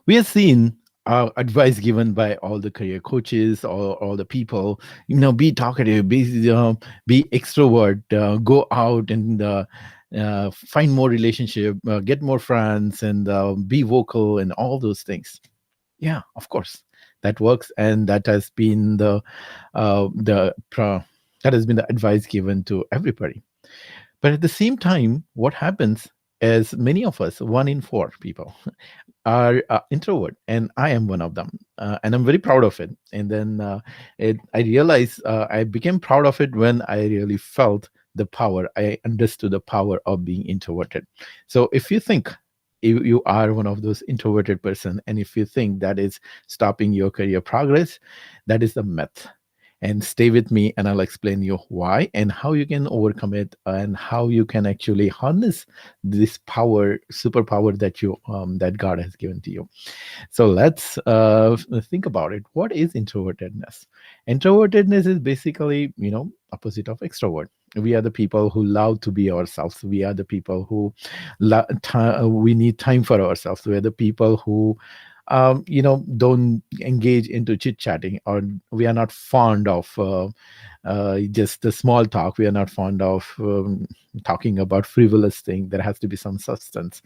We have seen advice given by all the career coaches, all the people, be talkative, be extrovert, go out and find more relationship, get more friends, and be vocal, and all those things. Yeah, of course, that works, and the that has been the advice given to everybody. But at the same time, what happens is many of us, 1 in 4 people, are introvert, and I am one of them, and I'm very proud of it. And then I realized I became proud of it when I really felt the power. I understood the power of being introverted. So if you think you are one of those introverted person, and if you think that is stopping your career progress, that is the myth. And stay with me, and I'll explain you why and how you can overcome it, and how you can actually harness this power, superpower that God has given to you. So let's think about it. What is introvertedness? Introvertedness is basically, opposite of extrovert. We are the people who love to be ourselves. We are the people who we need time for ourselves. We are the people who don't engage into chit chatting, or we are not fond of just the small talk. We are not fond of talking about frivolous thing. There has to be some substance.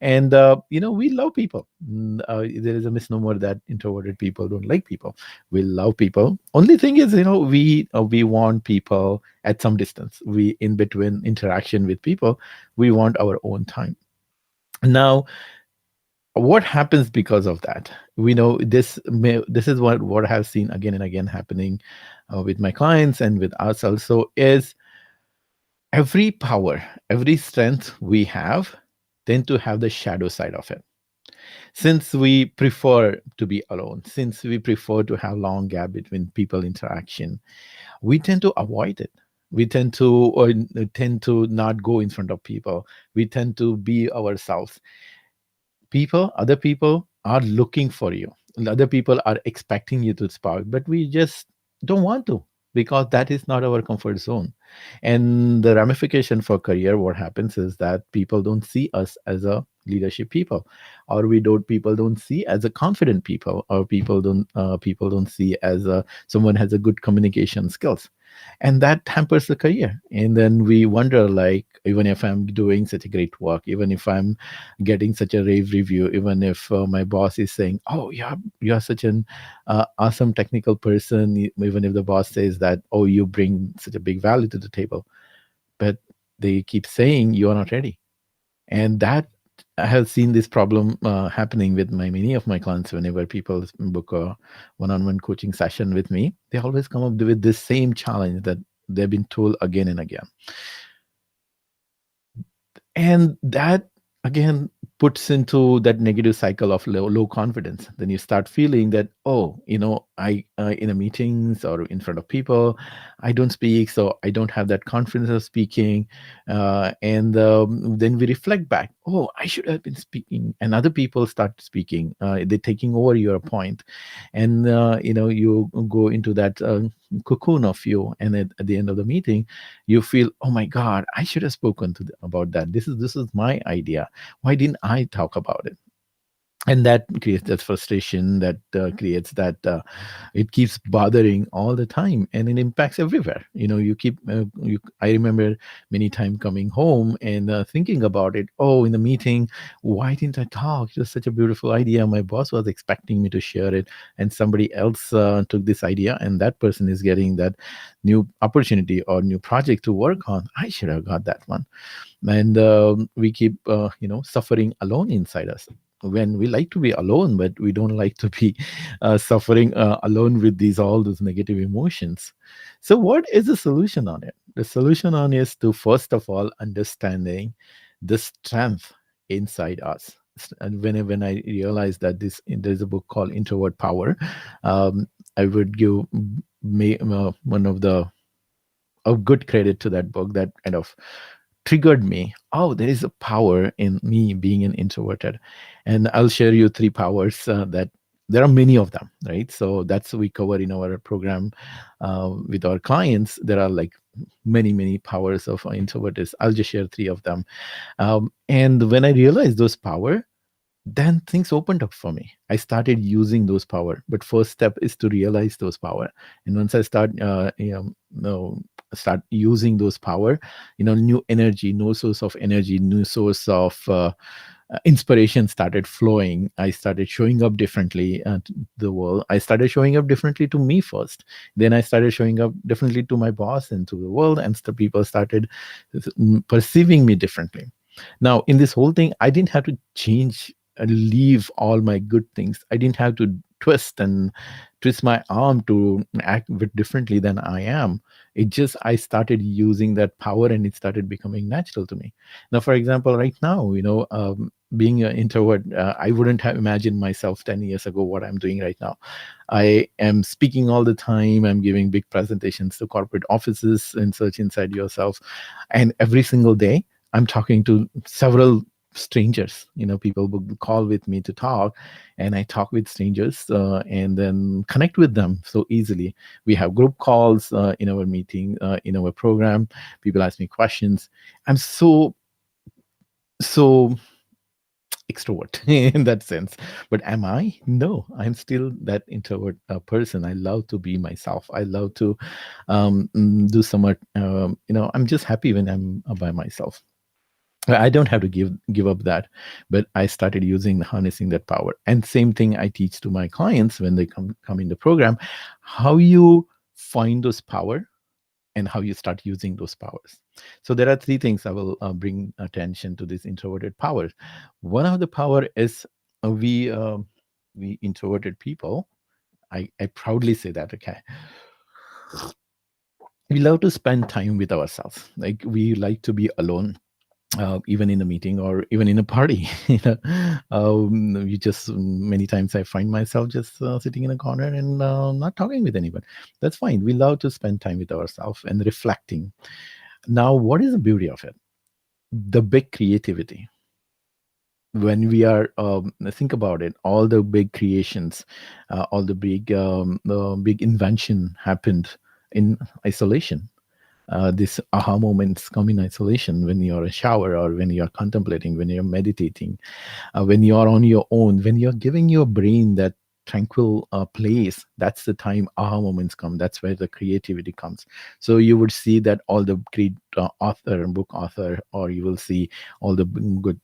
And we love people. There is a misnomer that introverted people don't like people. We love people. Only thing is, we want people at some distance. We, in between interaction with people, we want our own time. Now, what happens because of that? We know this is what I have seen again and again happening with my clients and with us also, is every power, every strength we have tend to have the shadow side of it. Since we prefer to be alone, since we prefer to have long gap between people interaction, we tend to avoid it. We tend to not go in front of people. We tend to be ourselves. Other people are looking for you. Other people are expecting you to spark, but we just don't want to, because that is not our comfort zone. And the ramification for career, what happens is that people don't see us as a leadership people, or people don't see as a confident people, or people don't see as someone has a good communication skills, and that hampers the career. And then we wonder, like, even if I'm doing such a great work, even if I'm getting such a rave review, even if my boss is saying, oh yeah, you're such an awesome technical person, even if the boss says that, oh, you bring such a big value to the table, but they keep saying you are not ready. And that, I have seen this problem happening with many of my clients. Whenever people book a one-on-one coaching session with me, they always come up with this same challenge that they've been told again and again. And that again puts into that negative cycle of low confidence. Then you start feeling that, oh, I in a meetings or in front of people, I don't speak, so I don't have that confidence of speaking. And then we reflect back, oh, I should have been speaking, and other people start speaking. They're taking over your point, and you go into that cocoon of you, and at the end of the meeting, you feel, oh my God, I should have spoken about that. This is my idea. Why didn't I talk about it? And that creates that frustration, that creates that it keeps bothering all the time, and it impacts everywhere. You keep I remember many times coming home and thinking about it. Oh, in the meeting, why didn't I talk? It was such a beautiful idea. My boss was expecting me to share it, and somebody else took this idea, and that person is getting that new opportunity or new project to work on. I should have got that one. And we keep suffering alone inside us, when we like to be alone, but we don't like to be suffering alone with all those negative emotions. So what is the solution on it? The solution on is to, first of all, understanding the strength inside us. And when I realized that there's a book called Introvert Power, I would give one of the a good credit to that book, that kind of triggered me. Oh, there is a power in me being an introverted. And I'll share you 3 powers that there are many of them, right? So that's we cover in our program with our clients. There are like many powers of introverts. I'll just share 3 of them. And when I realized those power, then things opened up for me. I started using those power, but first step is to realize those power. And once I start using those power, new energy, no source of energy, new source of inspiration started flowing. I started showing up differently to the world. I started showing up differently to me first. Then I started showing up differently to my boss and to the world, and people started perceiving me differently. Now, in this whole thing, I didn't have to change and leave all my good things. I didn't have to twist my arm to act a bit differently than I am. It just, I started using that power and it started becoming natural to me. Now, for example, right now, being an introvert, I wouldn't have imagined myself 10 years ago what I'm doing right now. I am speaking all the time. I'm giving big presentations to corporate offices and Search Inside Yourself. And every single day, I'm talking to several strangers. People would call with me to talk, and I talk with strangers and then connect with them so easily. We have group calls in our meeting, in our program. People ask me questions. I'm so extrovert in that sense. But am I? No, I'm still that introvert person. I love to be myself. I love to do somewhat. I'm just happy when I'm by myself. I don't have to give up that, but I started using harnessing that power. And same thing I teach to my clients when they come in the program, how you find those power and how you start using those powers. So there are three things I will bring attention to this introverted powers. One of the power is we introverted people. I proudly say that. Okay, we love to spend time with ourselves. Like we like to be alone, even in a meeting or even in a party. You just many times I find myself just sitting in a corner and not talking with anyone. That's fine. We love to spend time with ourselves and reflecting. Now, what is the beauty of it? The big creativity. When we are think about it, all the big creations, all the big invention happened in isolation. These aha moments come in isolation when you're in a shower or when you're contemplating, when you're meditating, when you're on your own, when you're giving your brain that tranquil place. That's the time aha moments come. That's where the creativity comes. So you would see that all the great book author, or you will see all the good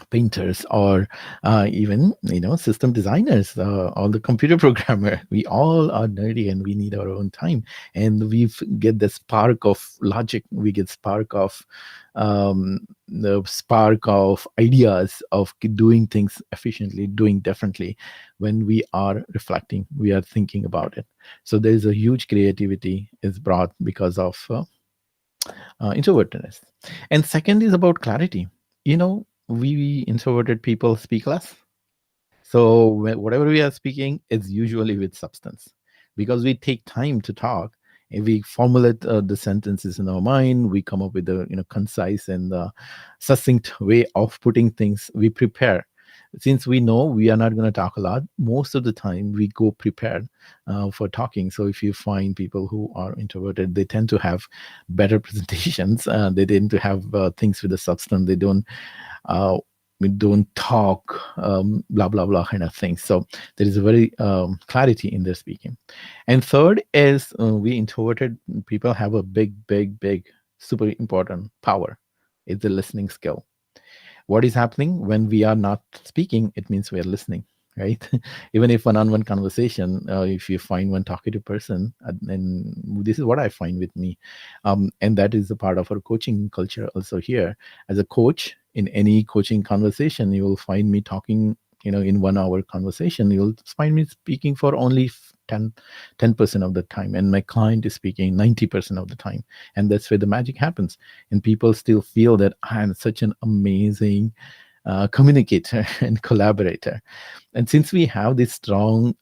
painters, or even system designers, all the computer programmer. We all are nerdy and we need our own time, and we get the spark of logic, we get spark of the spark of ideas of doing things efficiently, doing differently. When we are reflecting, we are thinking about it. So there's a huge creativity is brought because of introvertedness. And second is about clarity. We introverted people speak less. So whatever we are speaking is usually with substance, because we take time to talk and we formulate the sentences in our mind. We come up with a concise and succinct way of putting things. We prepare. Since we know we are not going to talk a lot, most of the time we go prepared for talking. So if you find people who are introverted, they tend to have better presentations. They tend to have things with a substance. Uh, we don't talk blah blah blah kind of thing. So there is a very clarity in their speaking. And third is we introverted people have a big super important power. It's the listening skill. What is happening when we are not speaking? It means we are listening, right? Even if one-on-one conversation, if you find one talkative person, and this is what I find with me, and that is a part of our coaching culture also here. As a coach, in any coaching conversation, you will find me talking, in 1 hour conversation, you'll find me speaking for only 10% of the time, and my client is speaking 90% of the time. And that's where the magic happens. And people still feel that I'm such an amazing communicator and collaborator. And since we have this strong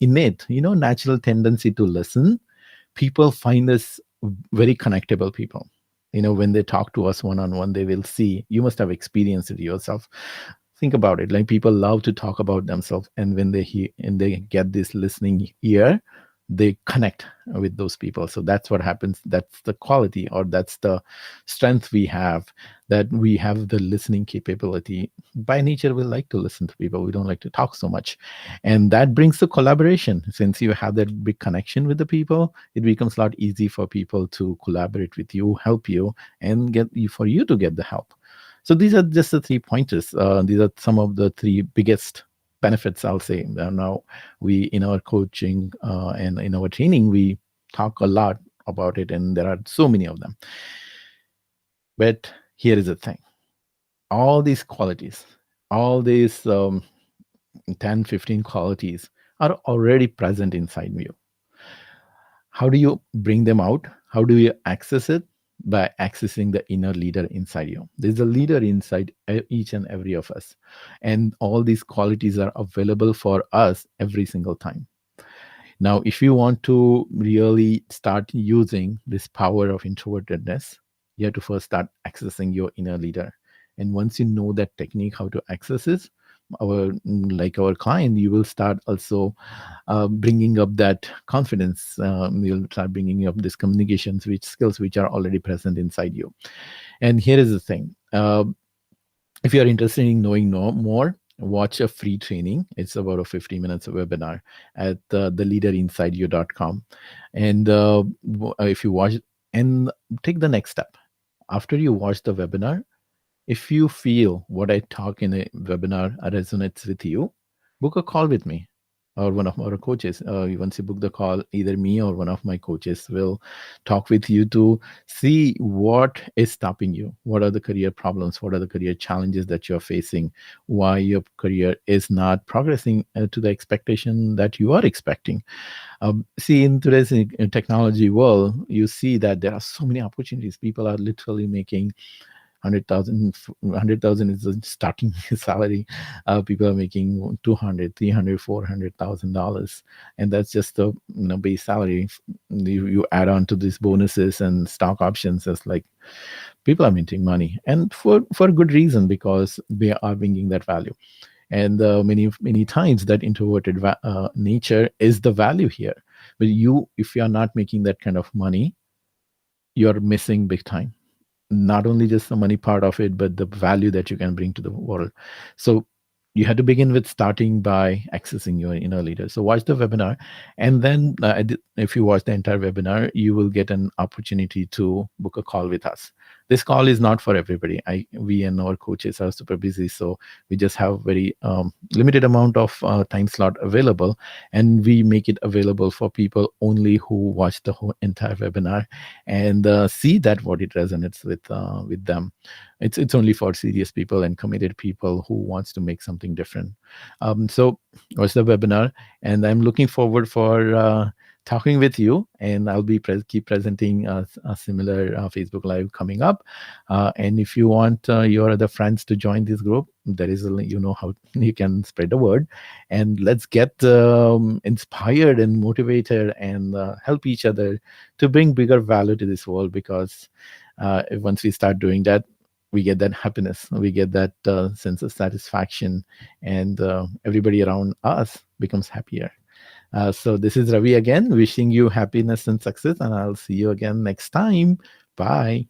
innate natural tendency to listen, people find us very connectable people. When they talk to us one on one, they will see. You must have experienced it yourself. Think about it. Like, people love to talk about themselves, and when they hear and they get this listening ear, they connect with those people. So that's what happens. That's the quality, or that's the strength we have, that we have the listening capability. By nature, we like to listen to people. We don't like to talk so much. And that brings the collaboration. Since you have that big connection with the people, it becomes a lot easy for people to collaborate with you, help you, and get you, for you to get the help. So these are just the 3 pointers. These are some of the 3 biggest benefits, I'll say. Now, we in our coaching and in our training, we talk a lot about it, and there are so many of them. But here is the thing: all these qualities, all these 10, 15 qualities are already present inside you. How do you bring them out? How do you access it? By accessing the inner leader inside you. There's a leader inside each and every of us. And all these qualities are available for us every single time. Now, if you want to really start using this power of introvertedness, you have to first start accessing your inner leader. And once you know that technique, how to access it, like our client, you will start also bringing up that confidence. You'll start bringing up this communications, which skills which are already present inside you. And here is the thing: if you are interested in knowing more, watch a free training. It's about a 50 minutes webinar at theleaderinsideyou.com. And if you watch and take the next step, after you watch the webinar, if you feel what I talk in a webinar resonates with you, book a call with me or one of our coaches. Once you book the call, either me or one of my coaches will talk with you to see what is stopping you. What are the career problems? What are the career challenges that you're facing? Why your career is not progressing to the expectation that you are expecting? See, in today's technology world, you see that there are so many opportunities. People are literally making 100,000 is the starting salary. People are making 200, 300, $400,000, and that's just the base salary. You add on to these bonuses and stock options. It's like people are minting money, and for a good reason, because they are bringing that value. And many times that introverted nature is the value here. But if you are not making that kind of money, you're missing big time. Not only just the money part of it, but the value that you can bring to the world. So you had to begin with starting by accessing your inner leader. So watch the webinar, and then if you watch the entire webinar, you will get an opportunity to book a call with us. This call is not for everybody. We and our coaches are super busy, so we just have very limited amount of time slot available, and we make it available for people only who watch the whole entire webinar and see that what it resonates with them. It's only for serious people and committed people who wants to make something different. So watch the webinar, and I'm looking forward for talking with you. And I'll be keep presenting a similar Facebook Live coming up. And if you want your other friends to join this group, there is a link. You know how you can spread the word, and let's get inspired and motivated and help each other to bring bigger value to this world. Because once we start doing that, we get that happiness, we get that sense of satisfaction, and everybody around us becomes happier. So this is Ravi again, wishing you happiness and success, and I'll see you again next time. Bye.